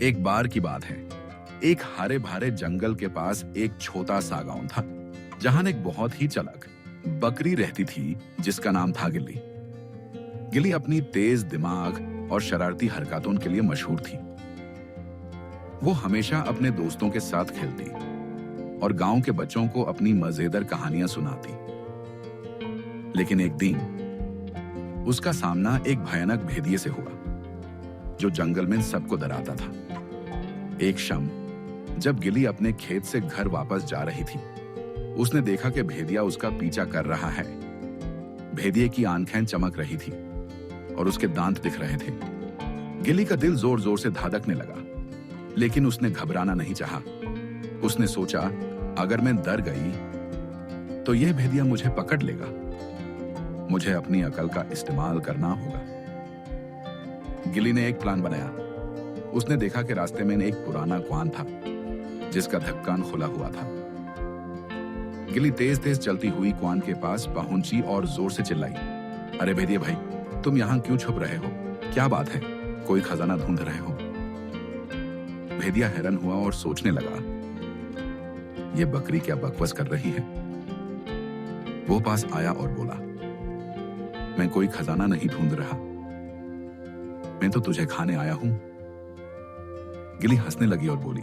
एक बार की बात है, एक हरे भरे जंगल के पास एक छोटा सा गांव था जहां एक बहुत ही चालाक बकरी रहती थी जिसका नाम था गिल्ली। गिल्ली अपनी तेज दिमाग और शरारती हरकतों के लिए मशहूर थी। वो हमेशा अपने दोस्तों के साथ खेलती और गांव के बच्चों को अपनी मजेदार कहानियां सुनाती। लेकिन एक दिन उसका सामना एक भयानक भेदिये से हुआ जो जंगल में सबको डराता था। एक शाम जब गिल्ली अपने खेत से घर वापस जा रही थी, उसने देखा कि भेदिया उसका पीछा कर रहा है। भेदिये की आंखें चमक रही थी और उसके दांत दिख रहे थे। गिल्ली का दिल जोर जोर से धड़कने लगा, लेकिन उसने घबराना नहीं चाहा। उसने सोचा, अगर मैं डर गई तो यह भेदिया मुझे पकड़ लेगा। मुझे अपनी अकल का इस्तेमाल करना होगा। गिल्ली ने एक प्लान बनाया। उसने देखा कि रास्ते में एक पुराना कुआं था जिसका ढक्कन खुला हुआ था। गिल्ली तेज तेज चलती हुई कुआं के पास पहुंची और जोर से चिल्लाई, अरे भेदिये भाई, तुम यहां क्यों छुप रहे हो? क्या बात है? कोई खजाना ढूंढ रहे हो? भेदिया हैरान हुआ और सोचने लगा, ये बकरी क्या बकवास कर रही है। वो पास आया और बोला, मैं कोई खजाना नहीं ढूंढ रहा, मैं तो तुझे खाने आया हूं। गिल्ली हंसने लगी और बोली,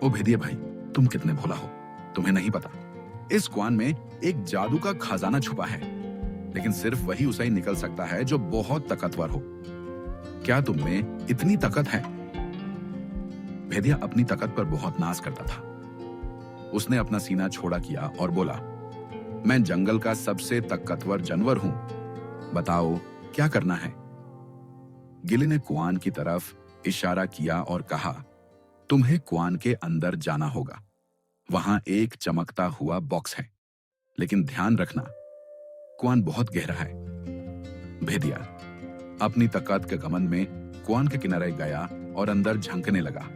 ओ भेदिये भाई, तुम कितने भोला हो, तुम्हें नहीं पता इस कुआं में एक जादू का खजाना छुपा है, लेकिन सिर्फ वही उसे ही निकल सकता है जो बहुत ताकतवर हो। क्या तुम में इतनी ताकत है? भेदिया अपनी ताकत पर बहुत नाज करता था। उसने अपना सीना छोड़ा किया और बोला, मैं जंगल का सबसे ताकतवर जानवर हूं, बताओ क्या करना है। गिल्ली ने कुआं की तरफ इशारा किया और कहा, तुम्हें कुआं के अंदर जाना होगा। वहां एक चमकता हुआ बॉक्स है, लेकिन ध्यान रखना कुआं बहुत गहरा है। भेदिया अपनी ताकत के घमंड में कुआं के किनारे गया और अंदर झांकने लगा।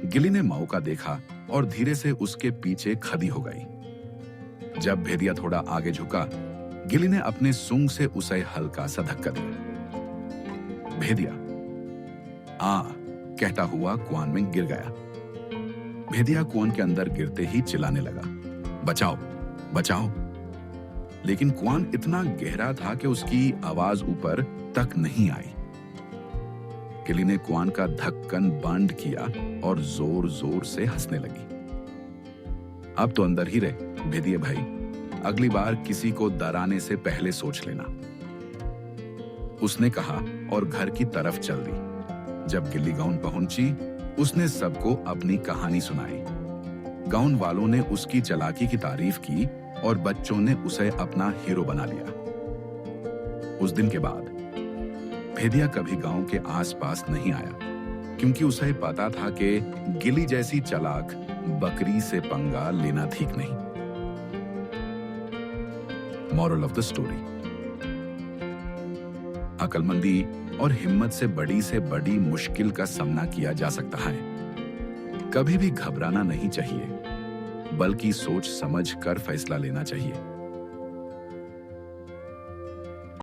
गिल्ली ने मौका देखा और धीरे से उसके पीछे खड़ी हो गई। जब भेदिया थोड़ा आगे झुका, गिल्ली ने अपने सूंड से उसे हल्का सा धक्का दिया। भेदिया आ कहता हुआ कुआं में गिर गया। भेदिया कुआं के अंदर गिरते ही चिल्लाने लगा, बचाओ बचाओ। लेकिन कुआं इतना गहरा था कि उसकी आवाज ऊपर तक नहीं आई। गिल्ली ने कुआं का ढक्कन बंद किया और जोर जोर से हंसने लगी। अब तो अंदर ही रहे भेदिये भाई, अगली बार किसी को डराने से पहले सोच लेना, उसने कहा और घर की तरफ चल दी। जब गिल्ली गांव पहुंची, उसने सबको अपनी कहानी सुनाई। गांव वालों ने उसकी चालाकी की तारीफ की और बच्चों ने उसे अपना हीरो बना लिया। उस दिन के बाद भेदिया कभी गांव के आसपास नहीं आया, क्योंकि उसे पता था कि गिल्ली जैसी चालाक बकरी से पंगा लेना ठीक नहीं। मॉरल ऑफ द स्टोरी, अक्लमंदी और हिम्मत से बड़ी मुश्किल का सामना किया जा सकता है। कभी भी घबराना नहीं चाहिए, बल्कि सोच समझ कर फैसला लेना चाहिए।